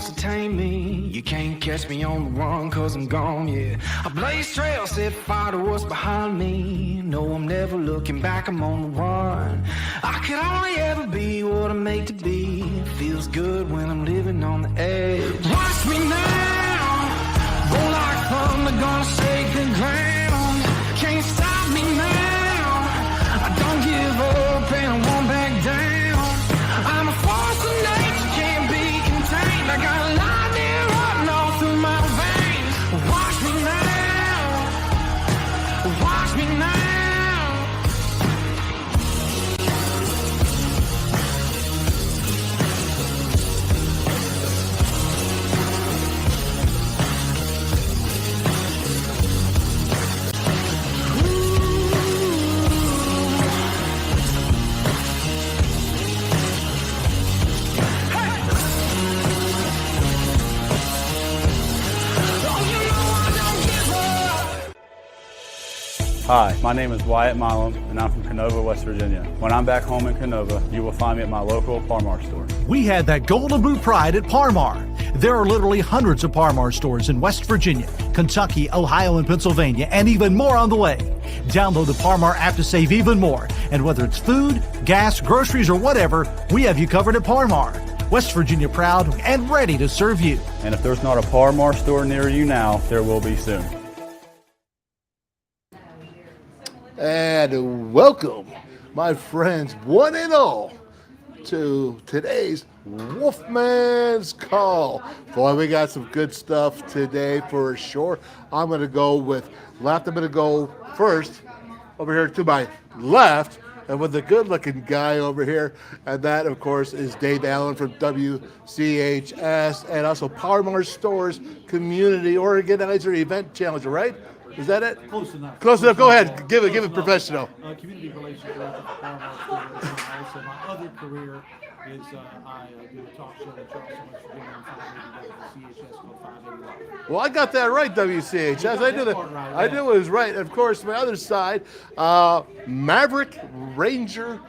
wants to tame me. You can't catch me on the run, cause I'm gone, yeah. I blaze trails, set fire to what's behind me. No, I'm never looking back, I'm on the run. I could only ever be what I'm made to be. It feels good when I'm living on the edge. Watch me now, roll like thunder, gonna shake the ground. Can't stop me now, I don't give up and I won't back down. I'm a force of nature, can't be contained. I got a lightning running all through my veins. Watch me now, watch me now. Hi, my name is Wyatt Milam, and I'm from Canova, West Virginia. When I'm back home in Canova, you will find me at my local Parmar store. We had that gold and blue pride at Parmar. There are literally hundreds of Parmar stores in West Virginia, Kentucky, Ohio, and Pennsylvania, and even more on the way. Download the Parmar app to save even more. And whether it's food, gas, groceries, or whatever, we have you covered at Parmar. West Virginia proud and ready to serve you. And if there's not a Parmar store near you now, there will be soon. And welcome, my friends, one and all, to today's Wolfman's Call. Boy, we got some good stuff today for sure. I'm going to go with left. I'm going to go first over here to my left, and with the good-looking guy over here, and that, of course, is Dave Allen from WCHS, and also Parmar Stores Community Organizer Event Challenger, right? Is that it? Close enough. Close enough. Go ahead. Give it professional. Community relations director for Parmar Stores. Also, my other career is I do a talk show in Charleston, West Virginia, on WCHS called 580. Well, I got that right, WCHS. I did it. Right, I knew it was right. Of course, my other side, Maverick Ranger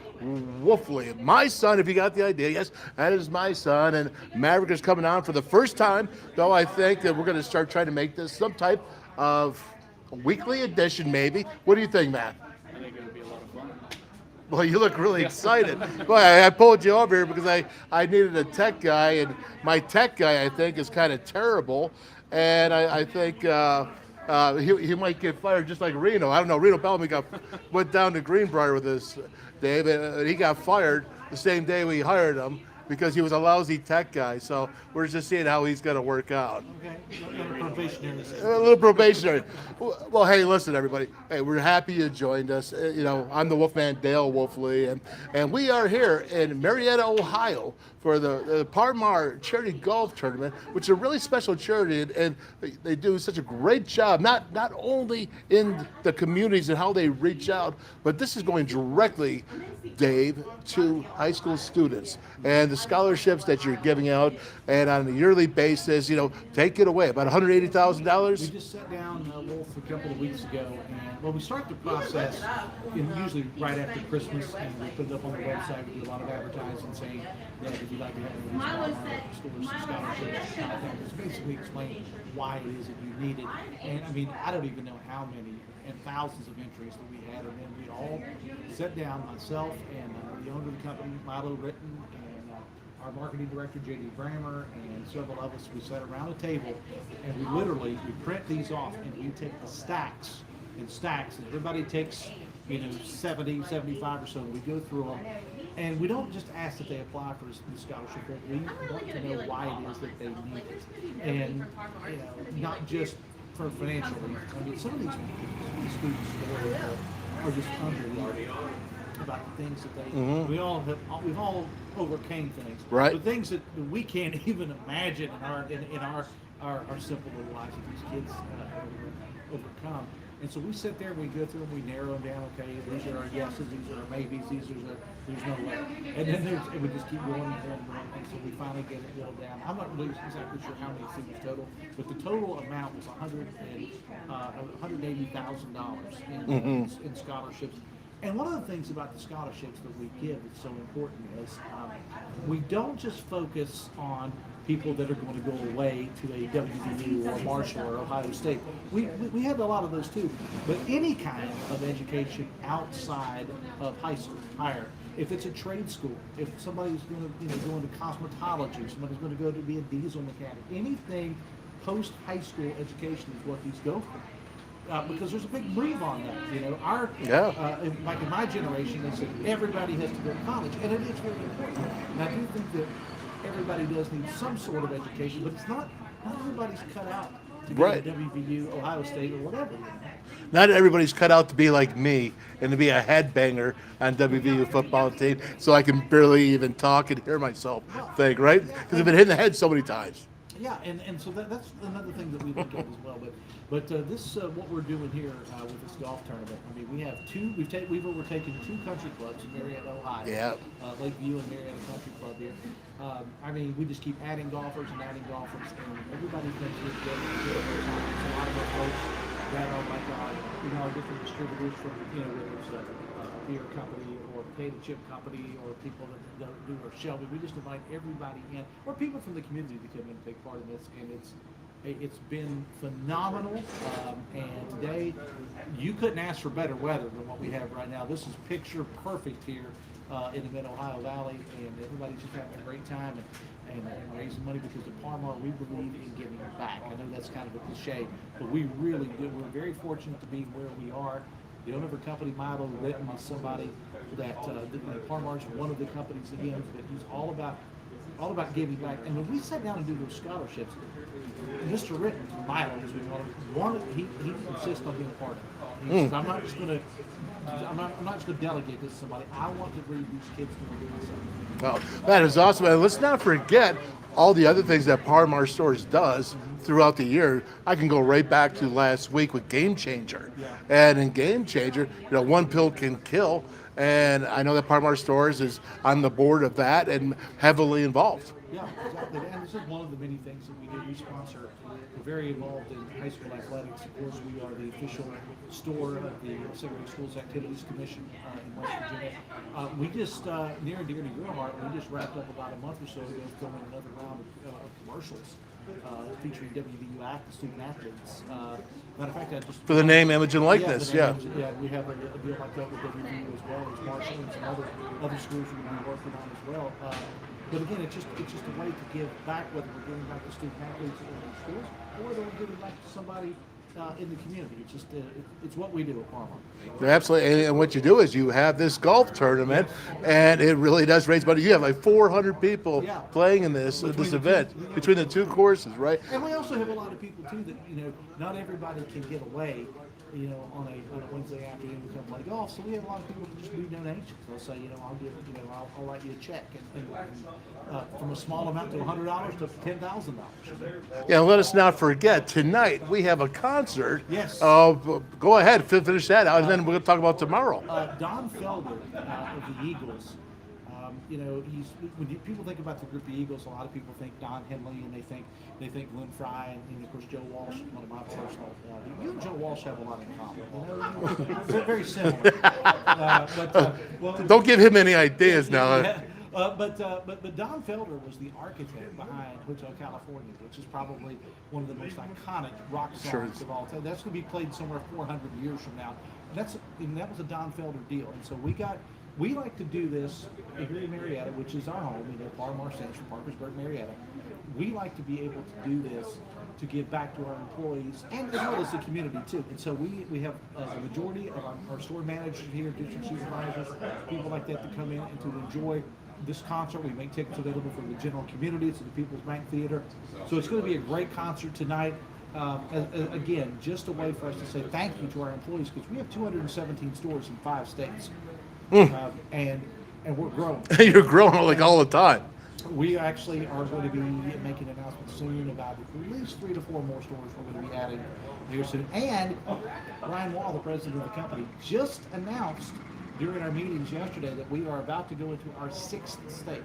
Wolfley. My son, if you got the idea, yes, that is my son. And Maverick is coming on for the first time, though I think that we're going to start trying to make this some type of weekly edition, maybe. What do you think, Matt? I think it'll be a lot of fun. Well, you look really excited. Well, I pulled you over here because I needed a tech guy, and my tech guy, I think, is kind of terrible. And I think he might get fired just like Reno. I don't know. Reno Bellamy went down to Greenbrier with us, Dave, and he got fired the same day we hired him because he was a lousy tech guy. So we're just seeing how he's going to work out. Okay, probationary. A little probationary. Well, hey, listen, everybody. Hey, we're happy you joined us. I'm the Wolfman, Dale Wolfley, and we are here in Marietta, Ohio, for the Parmar Charity Golf Tournament, which is a really special charity, and they do such a great job, not only in the communities and how they reach out, but this is going directly, Dave, to high school students and the scholarships that you're giving out, and on a yearly basis, take it away, about $180,000. We just sat down, Wolf, a couple of weeks ago, and we start the process usually right after Christmas, and we put it up on the website. We do a lot of advertising saying that if you'd like to have a stores and scholarships, it's basically explain why it is that you need it. And I mean, I don't even know how many and thousands of entries that we had, and then we all sat down, myself and the owner of the company, Milo Ritten, and our marketing director, J.D. Brammer, and several of us, we sat around a table, and we print these off, and we take the stacks, and everybody takes 70, 75 or so, and we go through them, and we don't just ask that they apply for the scholarship, but we want to know why it is that they need it, and not just for financially. I mean, some of these students are just unbelievable about the things that they. Mm-hmm. We've all overcame things, right? The things that we can't even imagine in our simple little lives that these kids overcome. And so we sit there, we go through them, we narrow them down. Okay, these are our yeses, these are our maybes, there's no way. And then we just keep going and going and going. And so we finally get it whittled down. I'm not really exactly sure how many students total, but the total amount was $180,000 in scholarships. And one of the things about the scholarships that we give that's so important is we don't just focus on people that are going to go away to a WVU or Marshall or Ohio State. We have a lot of those too. But any kind of education outside of high school, higher. If it's a trade school, if somebody's going to go into cosmetology, somebody's going to go to be a diesel mechanic, anything post high school education is what these go for. Because there's a big move on that, Our like in my generation, they said everybody has to go to college, and it is very important. And I do think that everybody does need some sort of education, but it's not everybody's cut out to go to WVU, Ohio State, or whatever. Not everybody's cut out to be like me and to be a headbanger on WVU football team, so I can barely even talk and hear myself think, right? Because I've been hit in the head so many times. Yeah, and so that's another thing that we look at as well. But this what we're doing here with this golf tournament. I mean, we have we've overtaken 2 country clubs in Marietta, Ohio. Yeah. Lakeview and Marietta Country Club here. I mean, we just keep adding golfers, and everybody comes here to get a great time. It's a lot of our folks that are like our different distributors from whether it's a beer company or potato chip company or people that do our shelving. We just invite everybody in, or people from the community to come in and take part in this, and it's been phenomenal. And today, you couldn't ask for better weather than what we have right now. This is picture perfect here in the Mid-Ohio Valley, and everybody's just having a great time and raising money because at Parmar we believe in giving back. I know that's kind of a cliche, but we really do. We're very fortunate to be where we are. The owner of our company, Milo Litton, is somebody that Parmar's one of the companies again that he's all about giving back. And when we sat down and do those scholarships, Mr. Ritton, Milo, as we call him, he insists on being a part of it. He says, I'm not just going to delegate this to somebody. I want to bring these kids to do something. Well, that is awesome. And let's not forget all the other things that Parmar Stores does throughout the year. I can go right back to last week with Game Changer. Yeah. And in Game Changer, one pill can kill. And I know that Parmar Stores is on the board of that and heavily involved. Yeah, exactly. And this is one of the many things that we do. We sponsor. We're very involved in high school athletics. Of course, we are the official store of the Segregated Schools Activities Commission in West Virginia. We just, near and dear to your heart, we just wrapped up about a month or so ago filming another round of commercials featuring WVU student athletes. Matter of fact, I just... For the name, image, and likeness, yeah, we have a deal like that with WVU as well as Marshall and some other schools we're going to be working on as well. But again, it's just a way to give back, whether we're giving back to student athletes in the schools or whether we're giving back to somebody in the community. It's just it's what we do at Parmar. Absolutely, and what you do is you have this golf tournament, and it really does raise money. You have like 400 people playing in this event between the 2 courses, right? And we also have a lot of people too that not everybody can get away. On a Wednesday afternoon to come play golf. So we have a lot of people who just do donations. They'll say, I'll write you a check, and from a small amount to $100 to $10,000. Yeah, let us not forget tonight we have a concert. Yes. Go ahead, finish that out, and then we're going to talk about tomorrow. Don Felder of the Eagles. When people think about the group of Eagles, a lot of people think Don Henley, and they think Glenn Fry, and of course Joe Walsh, one of my personal. You and Joe Walsh have a lot in common. They're very similar. Don't give him any ideas now. But Don Felder was the architect behind Hotel California, which is probably one of the most iconic rock songs of all time. That's going to be played somewhere 400 years from now. That was a Don Felder deal, and so we like to do this here in Marietta, which is our home, Parmar Central, Parkersburg, Marietta. We like to be able to do this to give back to our employees and as well as the community too. And so we have a majority of our store managers here, district supervisors, people like that to come in and to enjoy this concert. We make tickets available for the general community. It's at the People's Bank Theater. So it's going to be a great concert tonight. Again, just a way for us to say thank you to our employees because we have 217 stores in 5 states. And we're growing. You're growing like all the time. We actually are going to be making announcements soon about at least 3 to 4 more stores we're going to be adding here soon. And Ryan Wall, the president of the company, just announced during our meetings yesterday that we are about to go into our 6th state.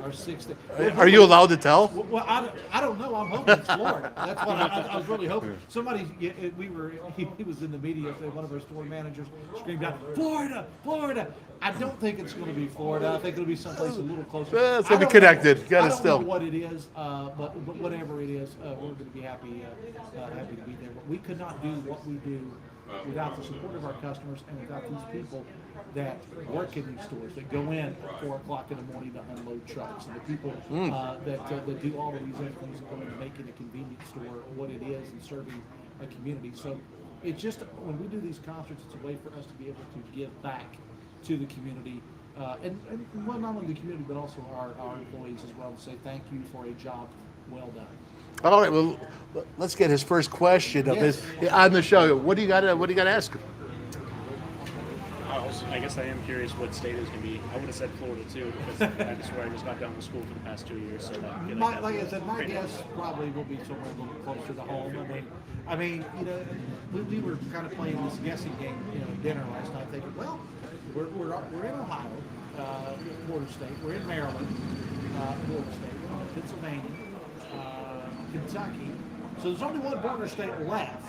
Our 6th state. Are you allowed to tell? Well, I don't know. I'm hoping it's Florida. That's what I was really hoping. Somebody, he was in the media. One of our store managers screamed out, "Florida, Florida!" I don't think it's going to be Florida. I think it'll be someplace a little closer. It's gonna be I don't connected. know- Gotta I don't still. know what it is, but whatever it is, we're going to be happy to be there. But we could not do what we do without the support of our customers and without these people that work in these stores, that go in at 4 o'clock in the morning to unload trucks, and the people that do all of these other things and go into making a convenience store what it is and serving a community. So it's just, when we do these concerts, it's a way for us to be able to give back to the community, and well, not only the community, but also our employees as well, to say thank you for a job well done. All right, well, let's get his first question of Yes. his on the show. What do you got to ask him? I guess I am curious what state it's going to be. I would have said Florida too, because that's where I just got done with school for the past 2 years. So I feel Like that's I said, my great. guess probably will be somewhere a little closer to home. I mean, you know, we were kind of playing this guessing game, you know, at dinner last night, thinking, well, we're in Ohio, border state. We're in Maryland, border state. We're in Pennsylvania, Kentucky. So there's only one border state left.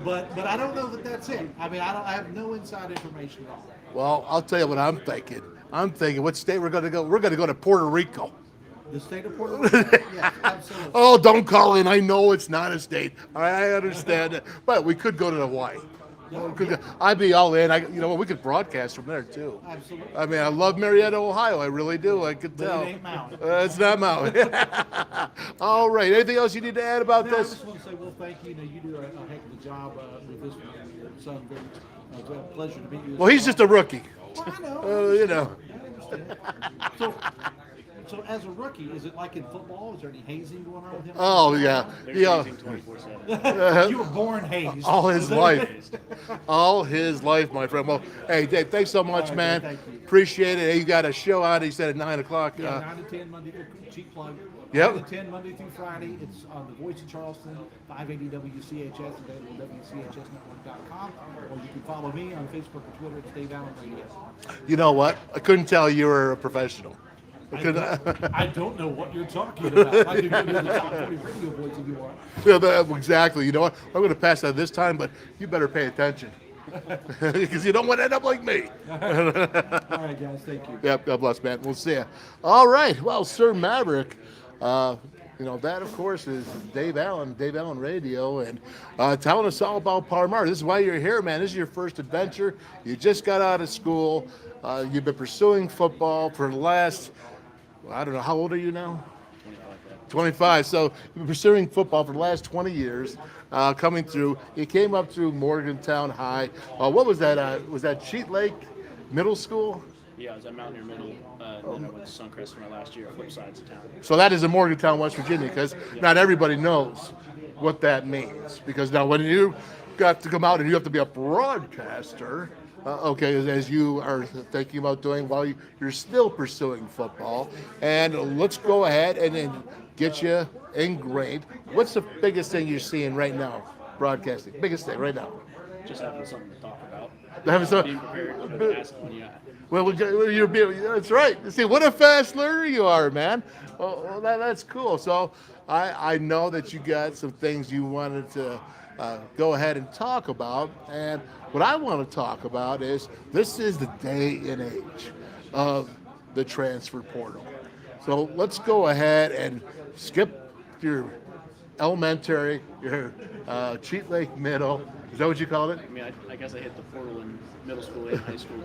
But I don't know that that's it. I mean, I have no inside information at all. Well, I'll tell you what I'm thinking. I'm thinking what state we're going to go. We're going to go to Puerto Rico. The state of Puerto Rico? Yes, absolutely. Oh, don't call in. I know it's not a state. I understand it. But we could go to Hawaii. I'd be all in. You know what? We could broadcast from there too. Absolutely. I mean, I love Marietta, Ohio. I really do. I could But tell. it ain't Maui. It's not Maui. All right. Anything else you need to add about No, I this? just want to say, well, thank you. You know, you do a heck of a job with this one. Your son, very it's a pleasure to meet you. Well, he's just a rookie. Well, I know. You know. I understand. So as a rookie, is it like in football? Is there any hazing going on with him? Oh yeah. There's Yeah. hazing 24/7. You were born hazed. All his Is that- life. All his life, my friend. Well, hey, Dave, thanks so much, All right, man. thank you. Appreciate it. Hey, you got a show out, he said, at 9 o'clock. Yeah, 9 to 10 Monday, cheap plug. Yep. 9 to 10 Monday through Friday. It's on the Voice of Charleston, 580 WCHS, available at WCHSnetwork.com. Or you can follow me on Facebook or Twitter at Dave Allen Radio. You know what? I couldn't tell you were a professional. I don't know what you're talking about. I could give you the top 40 radio voice if you want. Yeah, exactly. You know what? I'm going to pass that this time, but you better pay attention. Because you don't want to end up like me. All right, guys. Thank you. Yep, God bless, man. We'll see you. All right. Well, Sir Maverick, you know, that, of course, is Dave Allen Radio, and telling us all about Parmar. This is why you're here, man. This is your first adventure. You just got out of school. You've been pursuing football for the last, I don't know, how old are you now? 25. So you've been pursuing football for the last 20 years, coming through. You came up through Morgantown High. What was that? Was that Cheat Lake Middle School? Yeah, I was at Mountaineer Middle, and then I went to Suncrest for my last year, flip sides of town. So that is in Morgantown, West Virginia, because not everybody knows what that means. Because now when you got to come out and you have to be a broadcaster, okay, as you are thinking about doing while you're still pursuing football. And let's go ahead and then get you ingrained. What's the biggest thing you're seeing right now, broadcasting? Biggest thing right now? Just having something to talk about. Having some- Being prepared, but asking when you That's right. See, what a fast learner you are, man. Well, that's cool. So I know that you got some things you wanted to go ahead and talk about. And what I want to talk about is this is the day and age of the transfer portal. So let's go ahead and skip your elementary, your Cheat Lake Middle. Is that what you called it? I mean, I guess I hit the portal in middle school and high school.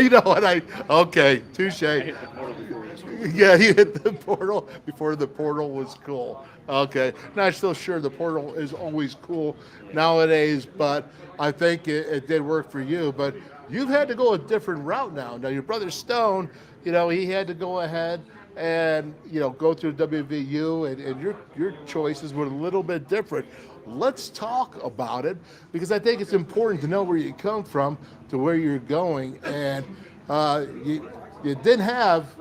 You know what? Okay, touche. I hit the portal before it was cool. Yeah, you hit the portal before the portal was cool. Okay, not still sure the portal is always cool nowadays, but I think it did work for you. But you've had to go a different route now. Now your brother Stone, you know, he had to go ahead and go through WVU, and your choices were a little bit different. Let's talk about it, because I think it's important to know where you come from to where you're going, and you didn't have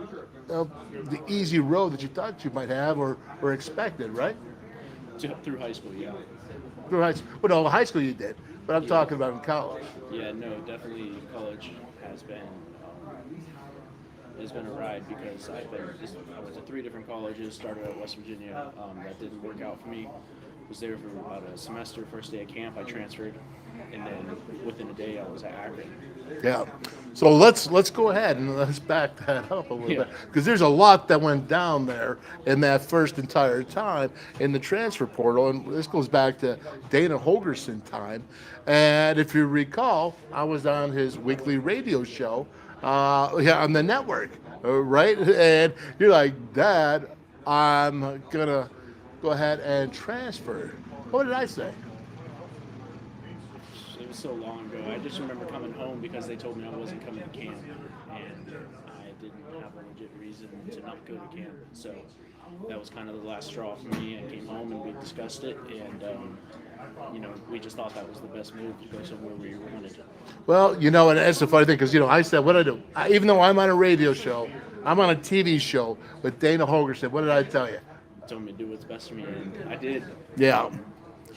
the easy road that you thought you might have or expected, right? Through high school, yeah. Through high school, well, no, high school you did, but I'm talking about in college. Yeah, no, definitely college has been a ride, because I went to 3 different colleges, started at West Virginia. That didn't work out for me. was there for about a semester. First day of camp, I transferred, and then within a day, I was at Akron. Yeah. So let's go ahead and let's back that up a little Yeah. bit, because there's a lot that went down there in that first entire time in the transfer portal, and this goes back to Dana Holgerson time. And if you recall, I was on his weekly radio show, on the network, right? And you're like, Dad, I'm gonna go ahead and transfer. What did I say? It was so long ago. I just remember coming home because they told me I wasn't coming to camp, and I didn't have a legit reason to not go to camp. So that was kind of the last straw for me. I came home and we discussed it, and we just thought that was the best move to go somewhere where you wanted. Well, and that's the funny thing, because, I said, what I do? Even though I'm on a radio show, I'm on a TV show with Dana Holgerson. What did I tell you? You told me to do what's best for me, and I did. Yeah.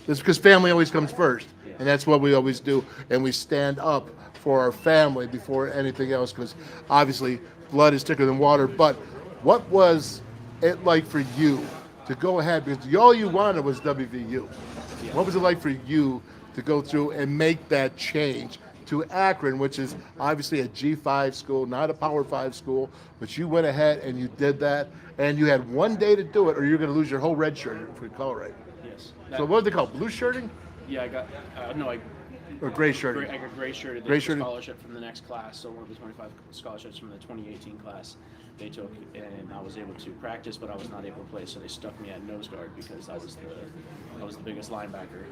It's because family always comes first. And that's what we always do. And we stand up for our family before anything else, because obviously blood is thicker than water. But what was it like for you to go ahead? Because all you wanted was WVU. Yeah. What was it like for you to go through and make that change to Akron, which is obviously a G5 school, not a Power 5 school, but you went ahead and you did that, and you had one day to do it, or you're going to lose your whole red shirt, if we call it right. Yes. So what do they call it? Blue shirting? Yeah, I got Or gray shirting? I got gray shirted. Gray The shirted? scholarship from the next class. So one of the 25 scholarships from the 2018 class they took, and I was able to practice, but I was not able to play. So they stuck me at nose guard because I was the biggest linebacker,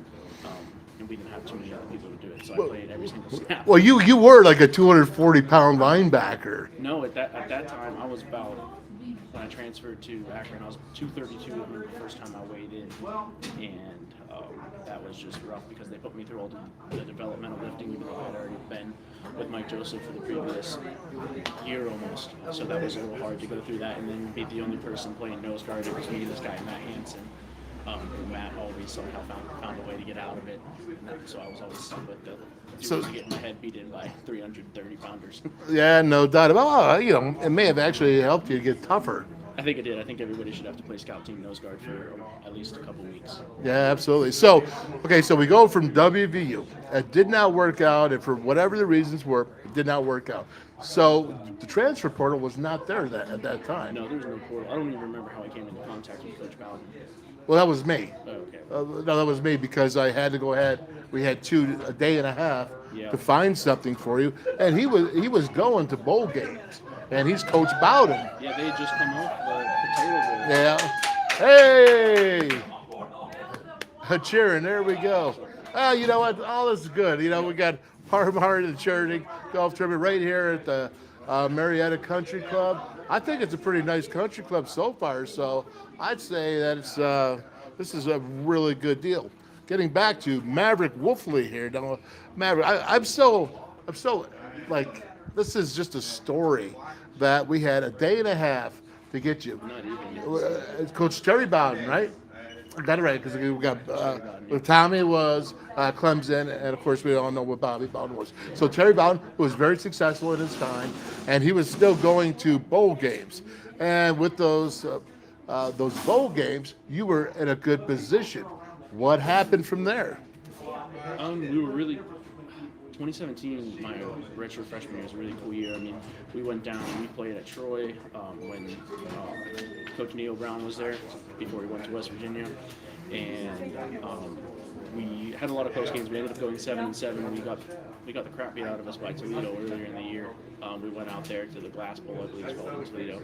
and we didn't have too many other people to do it. So I played every single snap. Well, you were like a 240-pound linebacker. No, at that time I was about, when I transferred to Akron, I was 232. I remember the first time I weighed in, and that was just rough because they put me through all the developmental lifting, even though I had already been with Mike Joseph for the previous year almost. So that was a little hard to go through that and then be the only person playing nose guard. It was me and this guy, Matt Hansen. Matt always somehow found a way to get out of it. So I was always stuck with the getting my head beat in by 330 pounders. Yeah, no doubt about it. It may have actually helped you get tougher. I think it did. I think everybody should have to play scout team nose guard for at least a couple weeks. Yeah, absolutely. So we go from WVU. It did not work out, and for whatever the reasons were, it did not work out. So the transfer portal was not there at that time. No, there was no portal. I don't even remember how I came into contact with Coach Bowden. Well, that was me. Oh, okay. No, that was me, because I had to go ahead. We had a day and a half to find something for you, and he was going to bowl games, and he's Coach Bowden. Yeah, they had just come off the potato bowl. Yeah. Hey, cheering. There we go. You know what? All this is good. We got Parmar and Charity Golf Tournament right here at the Marietta Country Club. I think it's a pretty nice country club so far, so I'd say that this is a really good deal. Getting back to Maverick Wolfley here. Now, Maverick, I'm so like, this is just a story that we had a day and a half to get you. Coach Terry Bowden, right? Got it right, because we got Tommy was Clemson, and of course we all know what Bobby Bowden was. So Terry Bowden was very successful in his time, and he was still going to bowl games. And with those bowl games, you were in a good position. What happened from there? We were really 2017, my redshirt freshman year, was a really cool year. I mean, we went down, we played at Troy when Coach Neil Brown was there before he went to West Virginia. And we had a lot of close games. We ended up going 7-7. We got the crap beat out of us by Toledo earlier in the year. We went out there to the Glass Bowl, I believe it's called, in Toledo.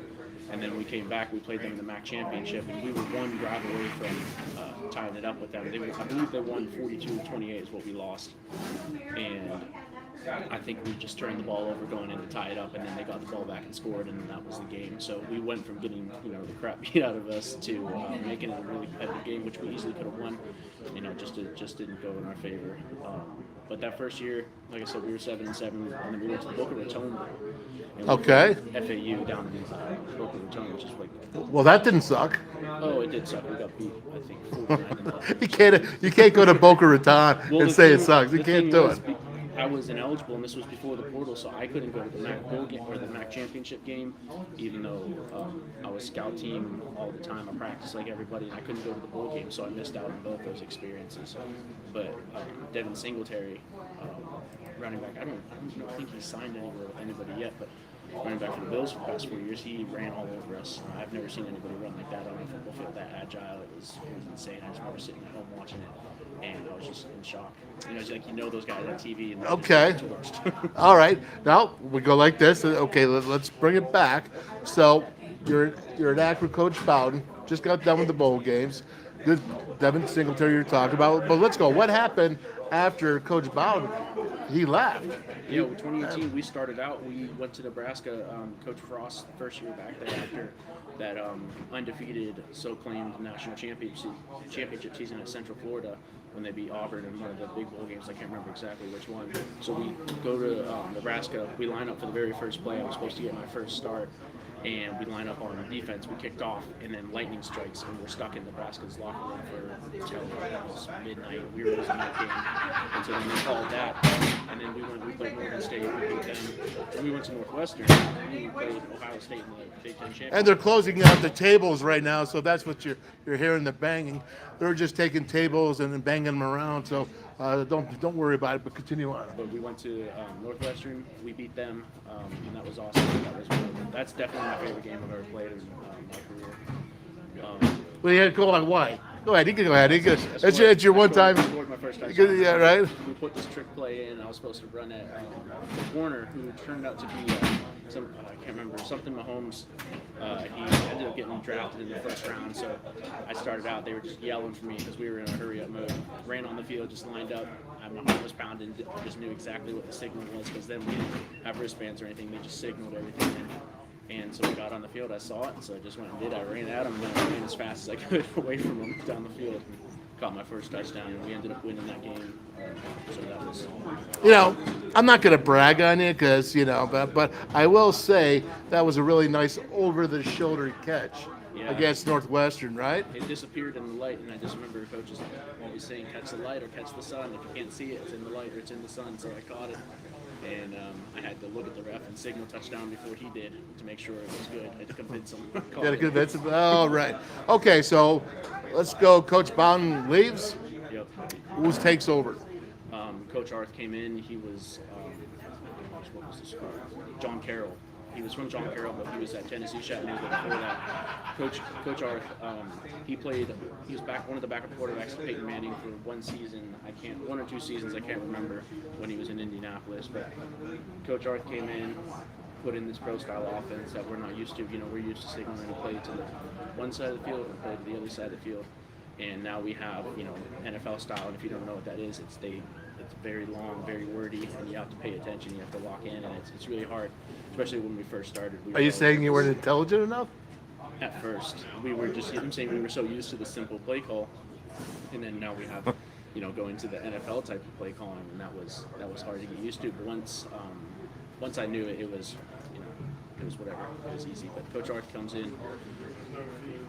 And then we came back, we played them in the MAC championship, and we were one drive away from tying it up with them. I believe they won 42-28 is what we lost. And I think we just turned the ball over going in to tie it up, and then they got the ball back and scored, and that was the game. So we went from getting the crap beat out of us to making it a really competitive game, which we easily could have won. Just didn't go in our favor. But that first year, like I said, we were 7-7, and then we went to the Boca Raton Bowl. Okay. FAU down in Boca Raton, which is like. Well, that didn't suck. Oh, it did suck. We got beat, I think, 49-0. You can't go to Boca Raton and say it sucks. You can't do it. I was ineligible, and this was before the portal, so I couldn't go to the MAC bowl game or the MAC championship game, even though I was scout team all the time. I practiced like everybody, and I couldn't go to the bowl game, so I missed out on both those experiences. But Devin Singletary, running back, I don't think he signed anywhere with anybody yet, but running back for the Bills for the past 4 years, he ran all over us. I've never seen anybody run like that on a football field, that agile. It was insane. I just remember sitting at home watching it, and I was just in shock. It's like those guys on TV. And Okay. All right. Now we go like this. Okay, let's bring it back. So you're an Akron Coach Bowden. Just got done with the bowl games. Good Devin Singletary you're talking about. But let's go. What happened after Coach Bowden? He left. Yeah, 2018, we started out. We went to Nebraska. Coach Frost, first year back there after that undefeated, so-claimed national championship season at Central Florida when they beat Auburn in one of the big bowl games. I can't remember exactly which one. So we go to Nebraska. We line up for the very first play. I was supposed to get my first start. And we line up on defense. We kicked off, and then lightning strikes, and we're stuck in Nebraska's locker room for until it was midnight. We were losing that game, and so then they called that. And then we played Morgan State. We beat them. And we went to Northwestern. We played Ohio State in the Big Ten championship. And they're closing out the tables right now, so that's what you're hearing, the banging. They're just taking tables and then banging them around. So don't worry about it, but continue on. But we went to Northwestern. We beat them, and that was awesome. That's definitely my favorite game I've ever played in my career. Well, yeah, go on. Why? Go ahead. You can go ahead. It's your one time. I scored my first touchdown. Yeah, right. We put this trick play in. I was supposed to run at Warner, who turned out to be I can't remember, something Mahomes. He ended up getting drafted in the first round. So I started out. They were just yelling for me because we were in a hurry up mode. Ran on the field, just lined up. My heart was pounding. Just knew exactly what the signal was because then we didn't have wristbands or anything. They just signaled everything. And so we got on the field, I saw it, and so I just went and did it. I ran at him, and then I ran as fast as I could away from him down the field. And caught my first touchdown, and we ended up winning that game. So that was... I'm not going to brag on you because, but I will say that was a really nice over-the-shoulder catch against Northwestern, right? It disappeared in the light, and I just remember coaches always saying, catch the light or catch the sun. If you can't see it, it's in the light or it's in the sun, so I caught it. And I had to look at the ref and signal touchdown before he did to make sure it was good. I had to convince him. All right. Okay, so let's go. Coach Bowden leaves. Yep. Who takes over? Coach Arth came in. He was, what was this? John Carroll. He was from John Carroll, but he was at Tennessee Chattanooga before that. Coach Arth, he was one of the backup quarterbacks to Peyton Manning for one or two seasons, I can't remember, when he was in Indianapolis. But Coach Arth came in, put in this pro-style offense that we're not used to. We're used to signaling to play to the one side of the field and play to the other side of the field. And now we have, NFL style, and if you don't know what that is, it's very long, very wordy, and you have to pay attention. You have to lock in, and it's really hard, especially when we first started. Are you saying you weren't intelligent enough? At first, I'm saying we were so used to the simple play call, and then now we have, going to the NFL type of play calling, and that was hard to get used to. But once I knew it, it was whatever. It was easy. But Coach Arth comes in.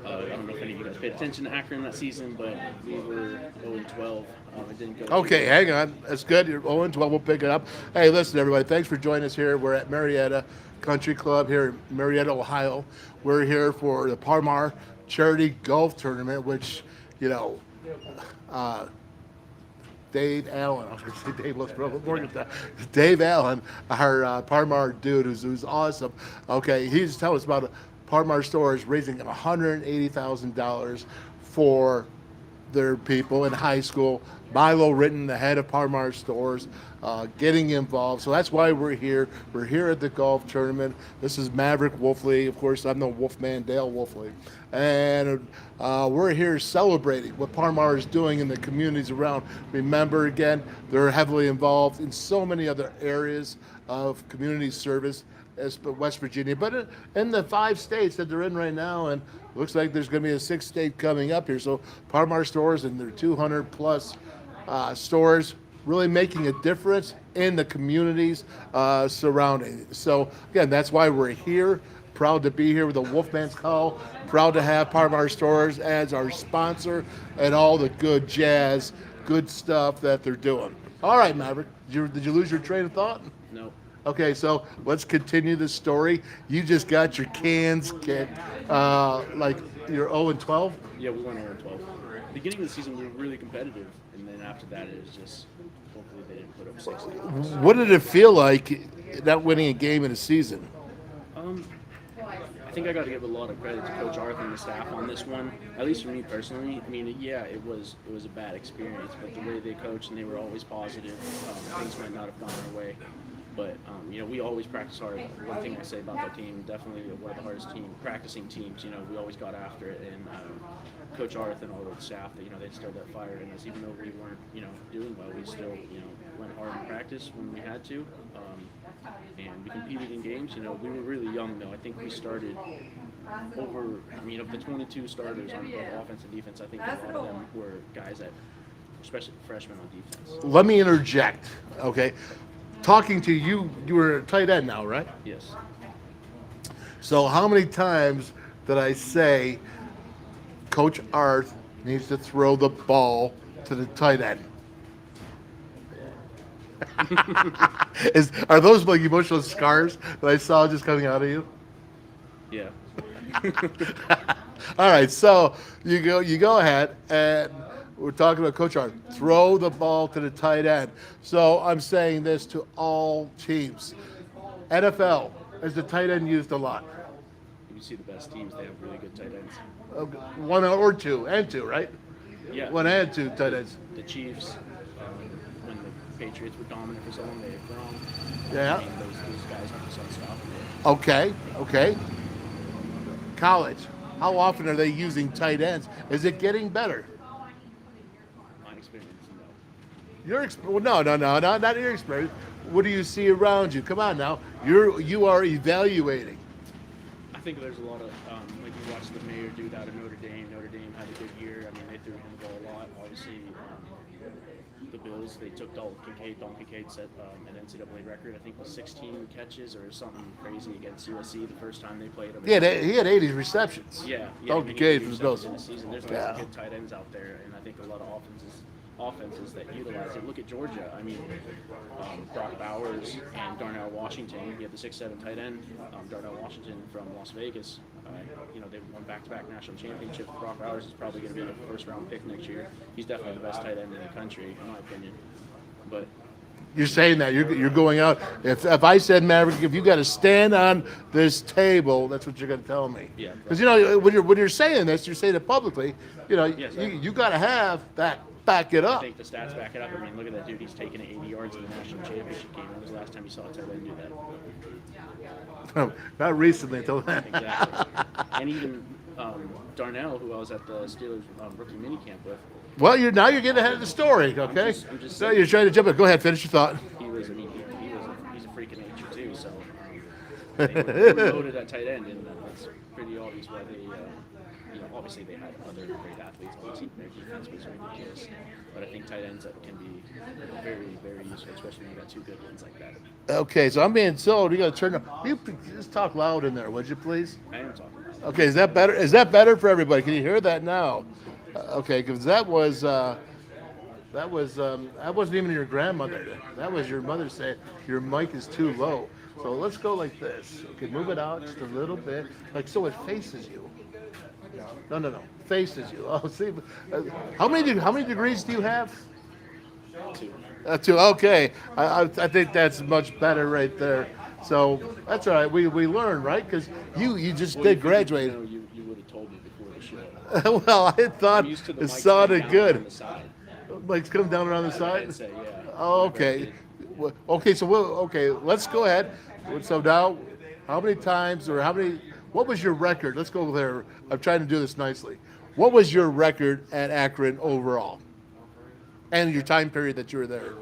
I don't know if any of you guys paid attention to Akron that season, but we were 0-12. It didn't go. Okay, hang on. That's good. You're 0-12. We'll pick it up. Hey, listen, everybody. Thanks for joining us here. We're at Marietta Country Club here in Marietta, Ohio. We're here for the Parmar Charity Golf Tournament, which, Dave Allen, I was going to say Dave Morgan. Dave Allen, our Parmar dude, who's awesome. Okay, he's telling us about Parmar Stores raising $180,000 for their people in high school. Milo Ritton, the head of Parmar Stores, getting involved. So that's why we're here. We're here at the golf tournament. This is Maverick Wolfley. Of course, I'm the Wolfman, Dale Wolfley. And we're here celebrating what Parmar is doing in the communities around. Remember, again, they're heavily involved in so many other areas of community service as West Virginia, but in the 5 states that they're in right now, and looks like there's going to be a 6th state coming up here. So Parmar Stores and their 200 plus stores really making a difference in the communities surrounding. So again, that's why we're here. Proud to be here with the WolfMan's Call. Proud to have Parmar Stores as our sponsor and all the good jazz, good stuff that they're doing. All right, Maverick, Did you lose your train of thought? No. Okay, so let's continue the story. You just got your cans kicked, like you're 0-12. Yeah, we went 0-12. Beginning of the season, we were really competitive, and then after that, it was just hopefully they didn't put up 60. What did it feel like not winning a game in a season? I think I got to give a lot of credit to Coach Arthur and the staff on this one. At least for me personally. I mean, yeah, it was a bad experience, but the way they coached and they were always positive, things might not have gone our way. But we always practice hard. One thing I say about that team, definitely one of the hardest practicing teams. We always got after it, and Coach Arthur and all the staff, they stirred that fire in us. Even though we weren't, doing well, we still, went hard in practice when we had to, and we competed in games. We were really young though. I think we started of the 22 starters on both offense and defense, I think a lot of them were guys that, especially freshmen on defense. Let me interject. Okay, talking to you, you were a tight end now, right? Yes. So how many times did I say Coach Arth needs to throw the ball to the tight end? Are those like emotional scars that I saw just coming out of you? Yeah. All right, so you go ahead, and we're talking about Coach Arth. Throw the ball to the tight end. So I'm saying this to all teams. NFL, is the tight end used a lot? If you see the best teams, they have really good tight ends. One or two, right? Yeah. One and two tight ends. The Chiefs, when the Patriots were dominant for so long, they had grown. Yeah. I mean, those guys are just unstoppable. Okay. College, how often are they using tight ends? Is it getting better? My experience, no. No, not your experience. What do you see around you? Come on now, you are evaluating. I think there's a lot of, like you watched the mayor do that at Notre Dame. Notre Dame had a good year. I mean, they threw him the ball a lot. Obviously, the Bills, they took Dalton Kincaid set an NCAA record. I think it was 16 catches or something crazy against USC the first time they played him. He had 80 receptions. Yeah. Dalton Kincaid for the Bills. Bills. In the season, there's lots of good tight ends out there, and I think a lot of offenses that utilize it. Look at Georgia. I mean, Brock Bowers and Darnell Washington. You have the 6'7" tight end, Darnell Washington from Las Vegas. They won back-to-back national championships. Brock Bowers is probably going to be the first-round pick next year. He's definitely the best tight end in the country, in my opinion. But You're saying that you're going out. If I said, Maverick, if you got to stand on this table, that's what you're going to tell me. Yeah. Because when you're saying this, you're saying it publicly. Yes, you got to have that. Back it I up. think the stats back it up. I mean, look at that dude. He's taken 80 yards in the national championship game. When was the last time you saw a tight end do that? Not recently, until then. Exactly. And even Darnell, who I was at the Steelers rookie minicamp with. Well, you're getting ahead of the story, okay? I'm just So saying. you're trying to jump in. Go ahead, finish your thought. He's a freak of nature too. So they were loaded at tight end, and that's pretty obvious why they. Obviously they had other great athletes on the team. Their defense was ridiculous, but I think tight ends can be very, very useful, especially when you got two good ones like that. Okay, so I'm being told you got to turn up. You just talk loud in there, would you, please? I am talking about it. Okay, is that better? Is that better for everybody? Can you hear that now? Okay, because that wasn't even your grandmother. That was your mother saying your mic is too low. So let's go like this. Okay, move it out just a little bit, like so it faces you. No. Faces you. Oh, see, how many degrees do you have? 2. 2. Okay, I think that's much better right there. So that's all right. We learned, right? Because you just did graduate. You would have told me before the show. Well, I thought I'm used to the it mics sounded coming down good. on the side. Mike's coming down around the side. I'd say, yeah. Oh, okay. Okay, so let's go ahead. So now, what was your record? Let's go there. I'm trying to do this nicely. What was your record at Akron overall? And your time period that you were there?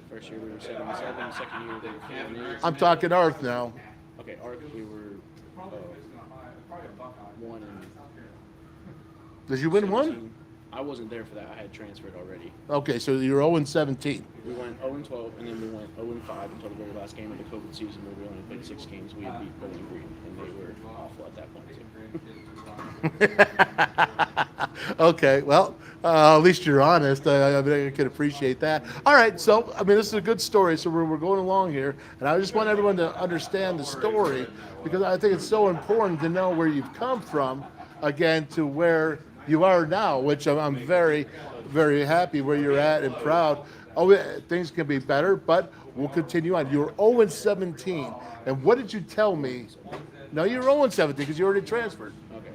First year we were 7-7. Second year they were 4-8. I'm talking Arth now. Okay, Arc we were 1 and. Did you win 17. one? I wasn't there for that. I had transferred already. Okay, so you're 0-17. We went 0-12, and then we went 0-5 until the very last game of the COVID season, where we only played 6 games. We had beat Bowling Green, and they were awful at that point too. Okay, well, at least you're honest. I can appreciate that. All right, so I mean, this is a good story. So we're going along here, and I just want everyone to understand the story because I think it's so important to know where you've come from, again, to where you are now, which I'm very, very happy where you're at and proud. Oh, things can be better, but we'll continue on. You were 0-17, and what did you tell me? No, you were 0-17 because you already transferred. Okay.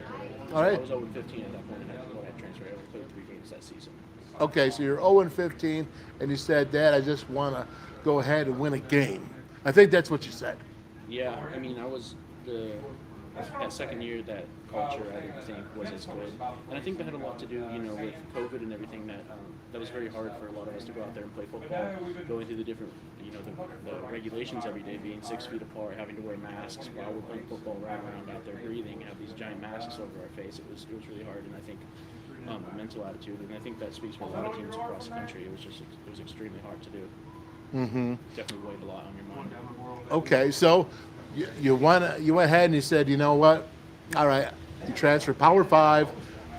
All right. I was over 15 at that point when I transferred. I only played 3 games that season. Okay, so you're 0-15, and you said, Dad, I just want to go ahead and win a game. I think that's what you said. Yeah, I mean, that second year, that culture I didn't think was as good, and I think that had a lot to do, with COVID and everything. That was very hard for a lot of us to go out there and play football, going through the different, the regulations every day, being 6 feet apart, having to wear masks while we're playing football, right around out there breathing, have these giant masks over our face. It was really hard, and I think the mental attitude, and I think that speaks for a lot of teams across the country. It was extremely hard to do. Mm-hmm. Definitely weighed a lot on your mind. Okay, so you went ahead and you said, you know what? All right, you transferred Power 5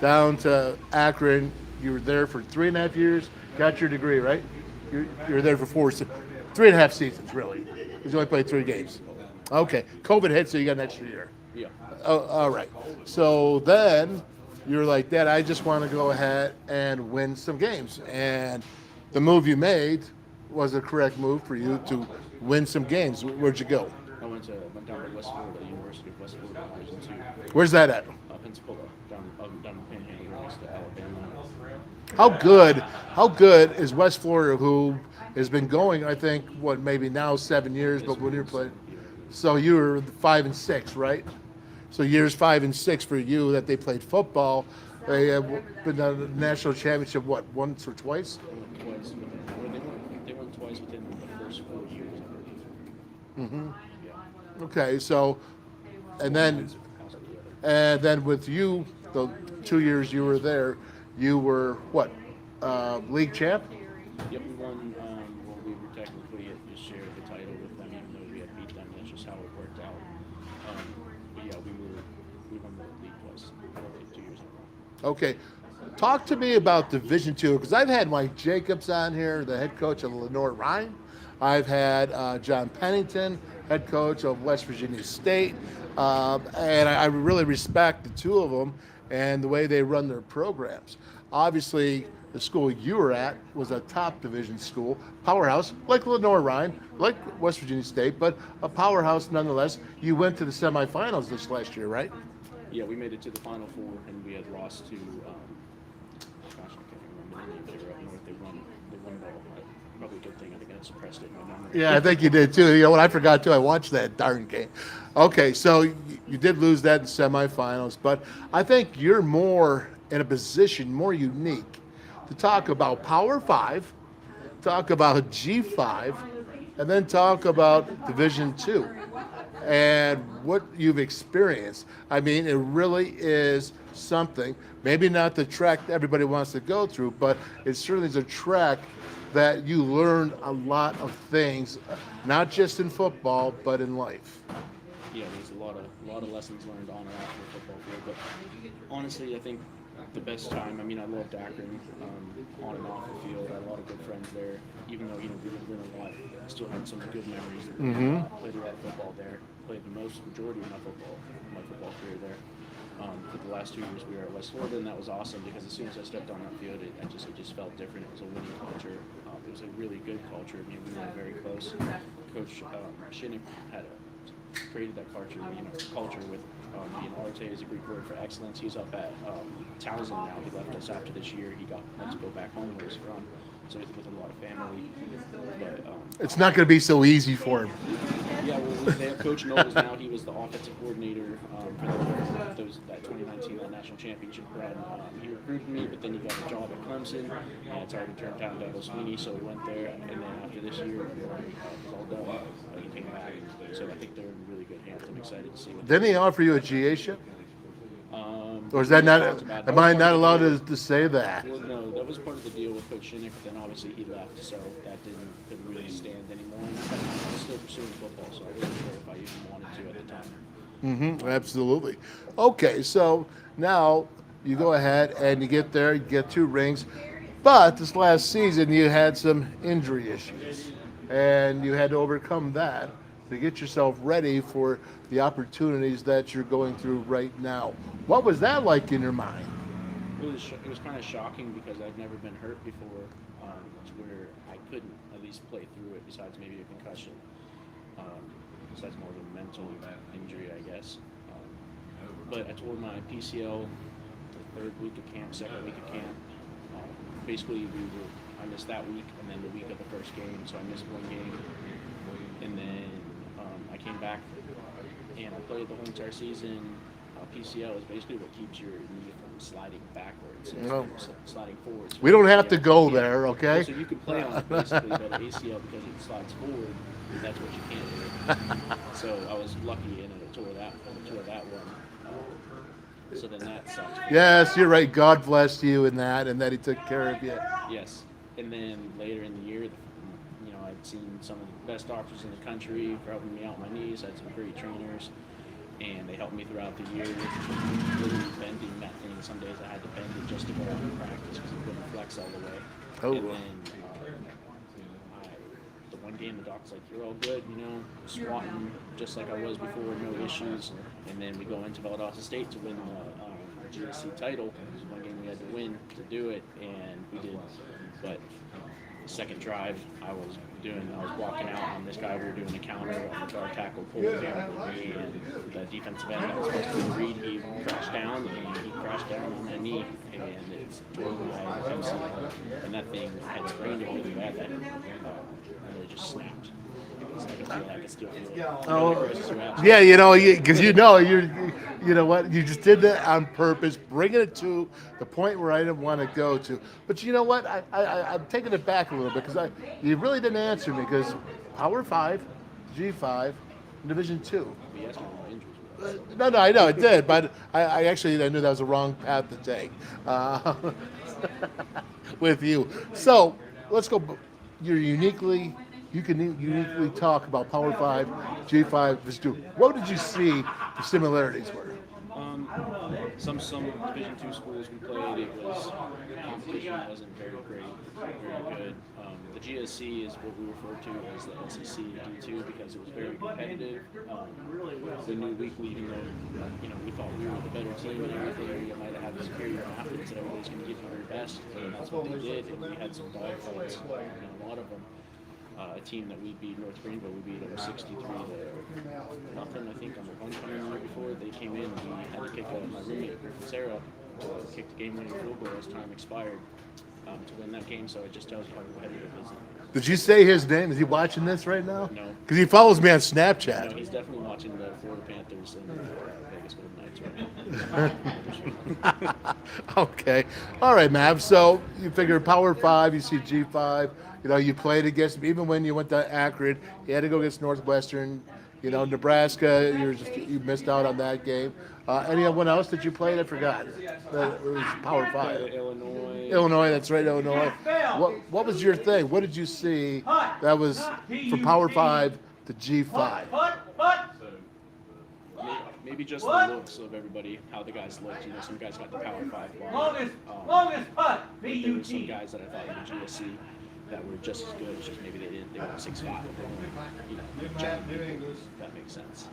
down to Akron. You were there for 3.5 years, got your degree, right? You were there for 3.5 seasons, really. You only played 3 games. Okay, COVID hit, so you got an extra year. Yeah. Oh, all right. So then you were like, Dad, I just want to go ahead and win some games. And the move you made was a correct move for you to win some games. Where'd you go? I went down to West Florida, University of West Florida, Division 2. Where's that at? Pensacola, down the Panhandle next to Alabama. How good is West Florida, who has been going, I think, maybe now 7 years, but when you were playing, so you were 5 and 6, right? So years 5 and 6 for you that they played football. They have been to the national championship, once or twice? Twice. They won twice within the first 4 years. Mm-hmm. Okay, so, and then with you, the 2 years you were there, you were what? League champ? Yep, we won. Well, we were technically just shared the title with them, even though we had beat them. That's just how it worked out. But yeah, we won the league twice, 2 years in a row. Okay, talk to me about Division II because I've had Mike Jacobs on here, the head coach of Lenoir-Rhyne. I've had John Pennington, head coach of West Virginia State, and I really respect the two of them and the way they run their programs. Obviously, the school you were at was a top division school, powerhouse, like Lenoir-Rhyne, like West Virginia State, but a powerhouse nonetheless. You went to the semifinals this last year, right? Yeah, we made it to the Final Four, and we had lost to, gosh, I can't remember the name. They were up north. They won the probably a good thing. I think I suppressed it in my memory. Yeah, I think you did too. You know what? I forgot too. I watched that darn game. Okay, so you did lose that in semifinals, but I think you're more in a position, more unique, to talk about Power 5, talk about G5, and then talk about Division 2 and what you've experienced. I mean, it really is something. Maybe not the track everybody wants to go through, but it certainly is a track that you learned a lot of things, not just in football, but in life. Yeah, there's a lot of lessons learned on and off the football field. But honestly, I think the best time, I mean, I loved Akron on and off the field. I had a lot of good friends there. Even though, we didn't win a lot, I still had some good memories. Played a lot of football there. Played the majority of my football career there. For the last 2 years, we were at West Florida, and that was awesome because as soon as I stepped on that field, it just felt different. It was a winning culture. It was a really good culture. I mean, we were very close. Coach Shinnick had created that culture with Arte is a Greek word for excellence. He's up at Townsend now. He left us after this year. He got to go back home where he's from. So with a lot of family. But, it's not going to be so easy for him. Yeah, well, they have Coach Knowles now. He was the offensive coordinator for that 2019 national championship run. He recruited me, but then he got a job at Clemson, and it's already turned down Douglas Sweeney, so he went there. And then after this year, it was all done. He came back. So I think they're in really good hands. I'm excited to see what. Didn't he offer you a GA ship? Or is that not? Am I not allowed to say that? Well, no, that was part of the deal with Coach Shinnick. Then obviously he left, so that couldn't really stand anymore. And I was still pursuing football, so I wasn't sure if I even wanted to at the time. Absolutely. Okay, so now you go ahead and you get there, you get 2 rings. But this last season, you had some injury issues, and you had to overcome that to get yourself ready for the opportunities that you're going through right now. What was that like in your mind? It was kind of shocking because I'd never been hurt before, to where I couldn't at least play through it. Besides maybe a concussion, besides more of a mental injury, I guess. But I tore my PCL the 3rd week of camp, 2nd week of camp. Basically, I missed that week, and then the week of the first game, so I missed 1 game, and then I came back and I played the whole entire season. PCL is basically what keeps your knee from sliding backwards, No. sliding forwards. We don't have to go there, okay? So you can play on it basically, but ACL, because it slides forward, that's what you can't do. So I was lucky and I tore that one. So then that sucked. Yes, you're right. God blessed you in that, and that He took care of you. Yes, and then later in the year, I'd seen some of the best doctors in the country for helping me out with my knees. I had some great trainers, and they helped me throughout the year with literally bending that thing. Some days I had to bend it just to go out and practice because it couldn't flex all the way. Oh. And then the one game, the doctor's like, "You're all good, swatting just like I was before, no issues." And then we go into Valdosta State to win the GSC title. It was one game we had to win to do it, and we did. But the second drive, I was walking out on this guy. We were doing a counter on the guard tackle pulled him, and the defensive end that was supposed to be Reed, he crashed down on that knee, and it's tore my MCL. And that thing had sprained it really bad that it just snapped. I can still feel it. Oh, yeah, because you know what, you just did that on purpose, bringing it to the point where I didn't want to go to. But you know what, I'm taking it back a little bit because you really didn't answer me because Power 5, G5, Division 2. No, I know it did, but I knew that was the wrong path to take with you. So let's go. You can uniquely talk about Power 5, G5, Division 2. What did you see the similarities were? Some Division 2 schools we played, it was competition wasn't very great, very good. The GSC is what we refer to as the SEC D2 because it was very competitive. We knew weekly, even though we thought we were the better team and everything, we might have had superior athletes and everybody's going to give their best, and that's what they did. And we had some dogfights, and a lot of them. A team that we beat, North Greenville, we beat over 63 to nothing. I think on the homecoming the year before they came in, and we had to kick my roommate Sarah to kick the game-winning field goal as time expired to win that game. So it just tells you how competitive it is. Did you say his name? Is he watching this right now? No. Because he follows me on Snapchat. No, he's definitely watching the Florida Panthers and Vegas Golden Knights right now. Okay. All right, Mav. So you figure Power 5, you see G5. You played against him. Even when you went to Akron, you had to go against Northwestern. Nebraska, you missed out on that game. Anyone else that you played? I forgot. It was Power 5. Illinois, that's right, Illinois. What was your thing? What did you see that was from Power 5 to G5? Maybe just the looks of everybody, how the guys looked. Some guys got the Power 5 longest putt. There were some guys that I thought in the GSC that were just as good. It's just maybe they weren't 6'5". That makes sense.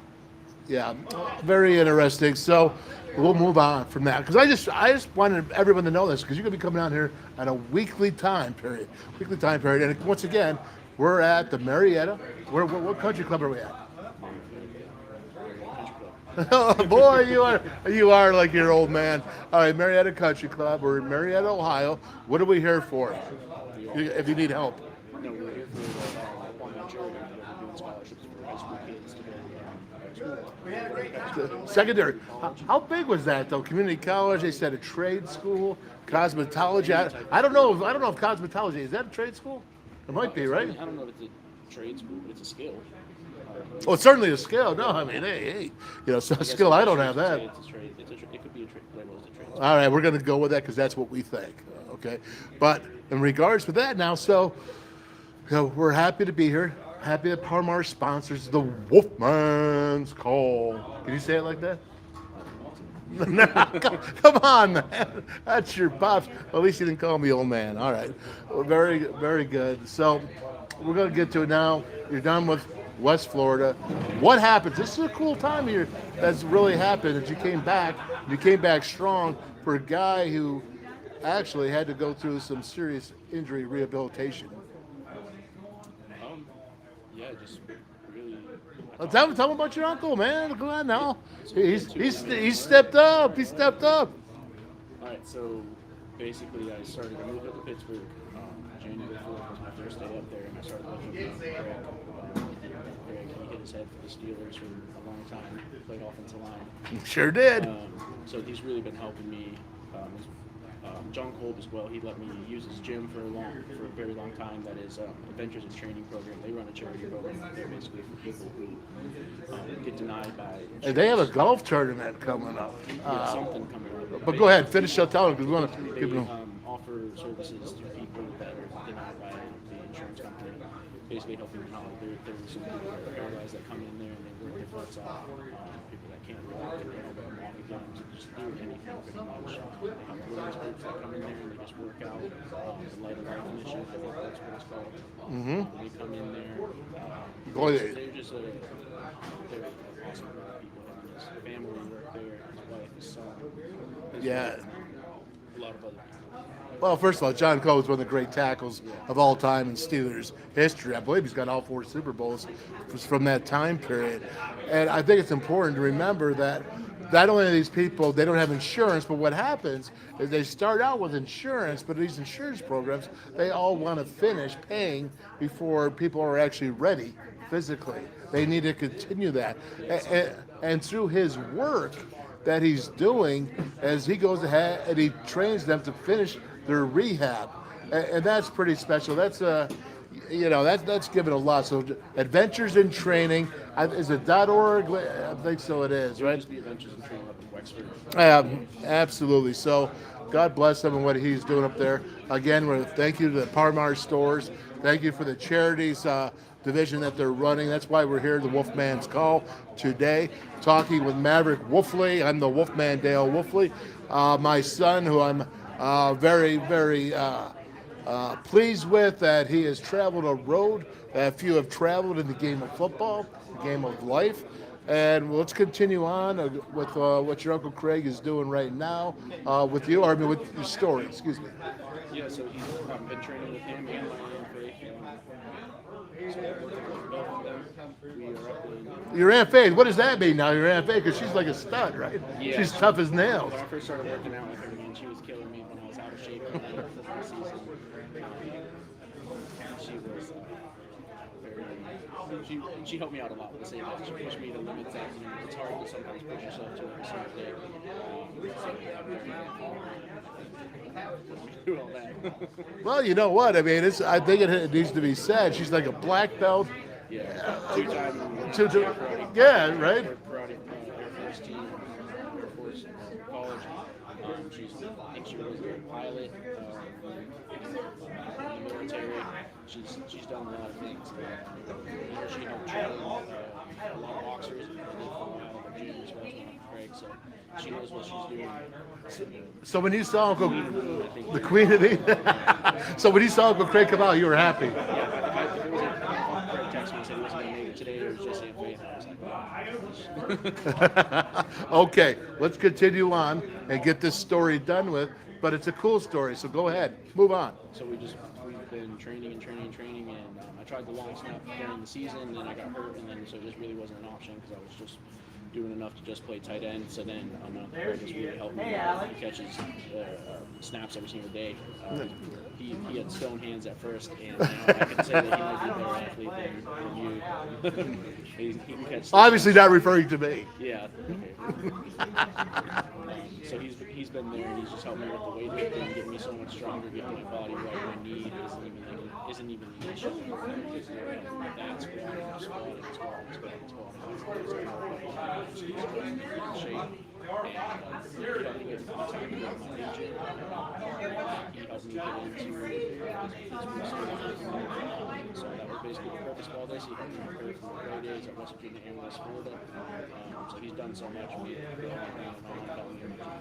Yeah, very interesting. So we'll move on from that because I just wanted everyone to know this because you're gonna be coming out here on a weekly time period. And once again, we're at the Marietta. What country club are we at? Oh, boy, you are like your old man. All right, Marietta Country Club. We're in Marietta, Ohio. What are we here for? If you need help. No, we're here for charity. We're doing scholarships for high school kids to go. Secondary. How big was that though? Community college. They said a trade school, cosmetology. I don't know if cosmetology is that a trade school. It might be, right? I don't know if it's a trade school, but it's a skill. Oh, it's certainly a skill. No, I mean, hey, so a skill. I don't have that. It could be a trade. All right, we're going to go with that because that's what we think. Okay, but in regards to that now, so we're happy to be here. Happy that Parmar sponsors the WolfMan's Call. Can you say it like that? Come on, man. That's your pops. Well, at least you didn't call me old man. All right. Well, very, very good. So we're going to get to it now. You're done with West Florida. What happens? This is a cool time here that's really happened that you came back. You came back strong for a guy who actually had to go through some serious injury rehabilitation. Yeah, just really. Tell me about your uncle, man. Come on now. He's stepped up. He stepped up. All right, so basically, I moved up to Pittsburgh. January 4th was my first day up there, and I started looking at Greg. Greg, he hit his head for the Steelers for a long time. Played offensive line. Sure did. So he's really been helping me. John Kolb as well. He let me use his gym for a very long time. That is Adventures in Training program. They run a charity program. They're basically for people who get denied by. Hey, they have a golf tournament coming up. Something coming up. But go ahead, finish up telling because we want to keep They it. offer services to people that are denied by the insurance company. Basically helping them out. There's some people that are paralyzed that come in there and they work their butts off. People that can't walk, they help them walk again. So just do anything pretty much. They have women's groups that come in there and they just work out. The Light of Life Initiative, I think that's what it's called. They come in there. They're just they're awesome group of people. And his family work there, his wife, his son. His wife, a lot of other people. Well, first of all, John Cole is one of the great tackles of all time in Steelers history. I believe he's got all 4 Super Bowls from that time period. And I think it's important to remember that not only are these people, they don't have insurance, but what happens is they start out with insurance, but these insurance programs, they all want to finish paying before people are actually ready physically. They need to continue that. And through his work that he's doing, as he goes ahead and he trains them to finish their rehab, and that's pretty special. That's that's given a lot. So Adventures in Training, is it .org? I think so. It is, right? Just the Adventures in Training up in Wexford. Absolutely. So God bless him and what he's doing up there. Again, thank you to the Parmar stores. Thank you for the charities division that they're running. That's why we're here, the WolfMan's Call today, talking with Maverick Wolfley. I'm the Wolfman Dale Wolfley. My son, who I'm very, very pleased with, that he has traveled a road that few have traveled in the game of football, the game of life. And let's continue on with what your Uncle Craig is doing right now with you, or with your story, excuse me. Yeah, so he's been training with him and my Aunt Faith. So both of them, we are up in. Your Aunt Faith, what does that mean now, your Aunt Faith? Because she's like a stud, right? Yeah, she's tough as nails. When I first started working out with her again, she was killing me when I was out of shape in the football season. She was she helped me out a lot with the same that. She pushed me to limits that it's hard to sometimes push yourself to a certain day. Do all that. Well, you know what? I mean, I think it needs to be said. She's like a black belt. Yeah, two-time. Yeah, right. Karate, Air Force team, Air Force college. I think she was a pilot in the military. She's done a lot of things. She helped train a lot of boxers and for a while, the juniors was one of Craig, so she knows what she's doing. So when you saw Uncle the Queen of Eden, so when you saw Uncle Craig come out, you were happy. Yeah, if it wasn't Craig texted me and said he wasn't going to make it today, it was just Aunt Faith. I was like, Okay, let's continue on and get this story done with. But it's a cool story, so go ahead, move on. So we've been training, and I tried the long snap during the season, and then I got hurt, and then so this really wasn't an option because I was just doing enough to just play tight end. So then Craig has really helped me. He catches snaps every single day. He had stone hands at first, and now I can say that he might be a better athlete than you. he can catch. Obviously not referring to me. Yeah. Okay. So he's been there, and he's just helped me with the weightlifting, getting me so much stronger, getting my body right. My knee isn't even the issue. That's So that was basically the purpose of all this. He helped me prepare for my pro days at West Virginia and West Florida. So he's done so much for me.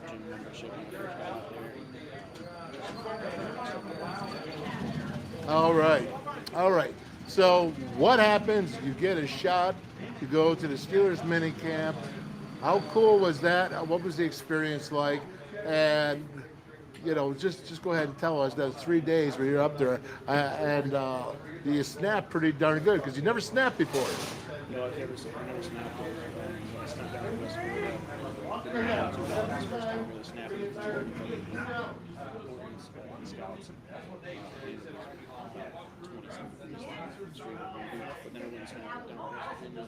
Gym membership when I first got out there. All right. All right. So what happens? You get a shot. You go to the Steelers mini camp. How cool was that? What was the experience like? And just go ahead and tell us those 3 days where you're up there, and you snap pretty darn good because you never snapped before. No, I've never snapped. I snapped out of West Florida. First time really snapping. Scouts. But then I went and snapped down and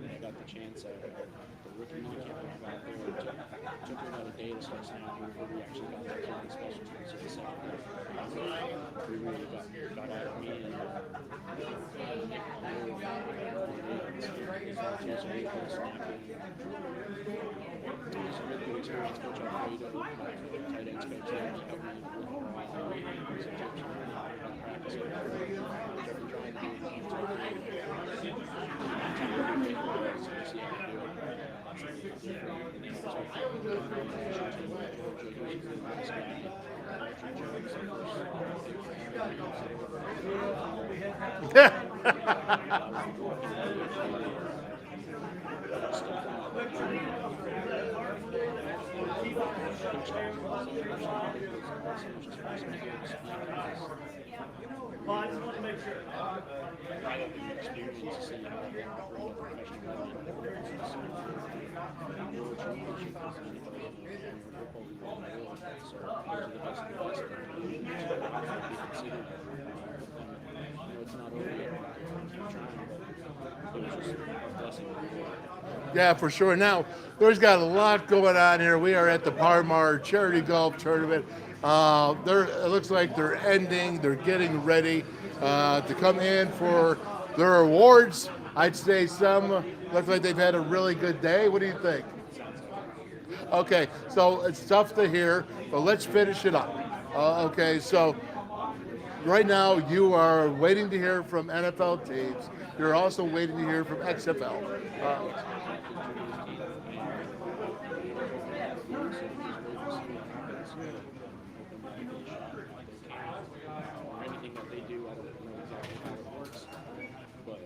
I got the chance at the rookie mini camp when I got there. It took me about a day to start snapping before we actually got that kid special teams to the second. We really got out of me and it's a really good experience. Coach Alfredo, tight ends coach, helped me Well, I just want to make sure. Yeah, for sure. Now, there's got a lot going on here. We are at the Parmar Charity Golf Tournament. It looks like they're ending. They're getting ready to come in for their awards. I'd say some look like they've had a really good day. What do you think? Okay, so it's tough to hear, but let's finish it up. Okay, so right now you are waiting to hear from NFL teams. You're also waiting to hear from XFL. Anything that they do, I don't know exactly how it works, but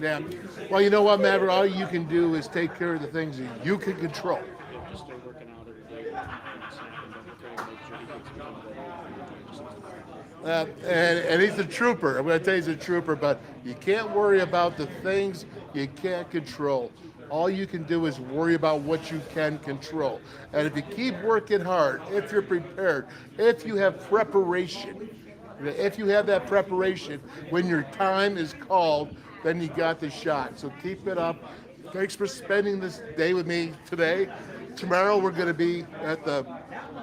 Yeah. Well, you know what, Maverick? All you can do is take care of the things that you can control. just still working out every day and snapping double care, make sure he gets And he's a trooper. I'm going to tell you he's a trooper, but you can't worry about the things you can't control. All you can do is worry about what you can control. And if you keep working hard, if you're prepared, if you have preparation, if you have that preparation, when your time is called, then you got the shot. So keep it up. Thanks for spending this day with me today. Tomorrow we're going to be at the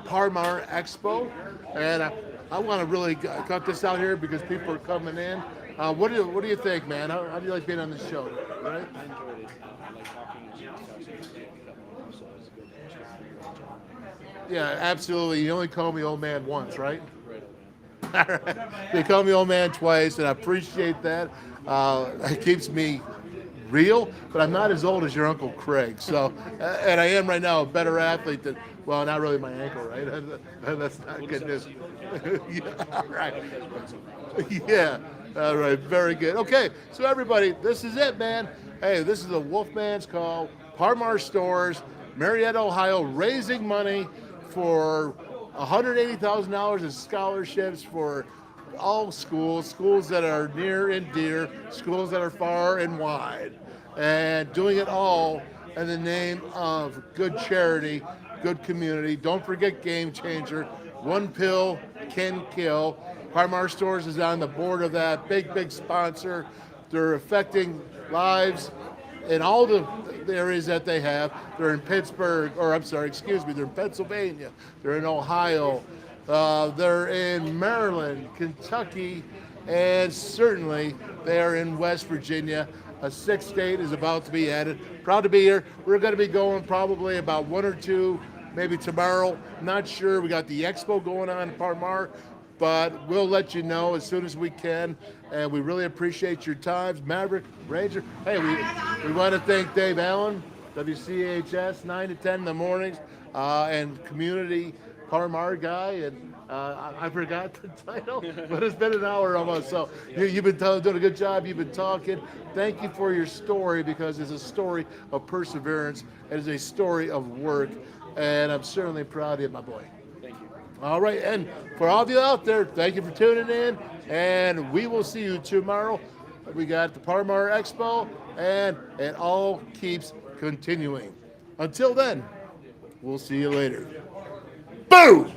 Parmar Expo, and I want to really cut this out here because people are coming in. What do you think, man? How do you like being on the show? Right? I enjoyed it. I like talking and discussing and so it's good. Yeah, absolutely. You only call me old man once, right? Right, All right. They call me old man twice, and I appreciate that. It keeps me real, but I'm not as old as your Uncle Craig. So, and I am right now a better athlete than, well, not really my ankle, right? That's not good news. Yeah, all right. Yeah, all right, very good. Okay, so everybody, this is it, man. Hey, this is the WolfMan's Call, Parmar Stores, Marietta, Ohio, raising money for $180,000 in scholarships for all schools that are near and dear, schools that are far and wide, and doing it all in the name of good charity, good community. Don't forget Game Changer. One pill can kill. Parmar Stores is on the board of that. Big sponsor. They're affecting lives in all the areas that they have. They're in Pittsburgh, or I'm sorry, excuse me, they're in Pennsylvania. They're in Ohio. They're in Maryland, Kentucky, and certainly they are in West Virginia. A sixth state is about to be added. Proud to be here. We're going to be going probably about one or two, maybe tomorrow. Not sure. We got the expo going on in Parmar. but we'll let you know as soon as we can. And we really appreciate your times, Maverick, Ranger. Hey, we want to thank Dave Allen, WCHS 9 to 10 in the mornings, and community Parmar guy. And I forgot the title, but it's been an hour almost. So you've been doing a good job. You've been talking. Thank you for your story, because it's a story of perseverance. It is a story of work, and I'm certainly proud of you, my boy. Thank you. All right, and for all of you out there, thank you for tuning in, and we will see you tomorrow. We got the Parmar Expo, and it all keeps continuing. Until then, we'll see you later. Boom!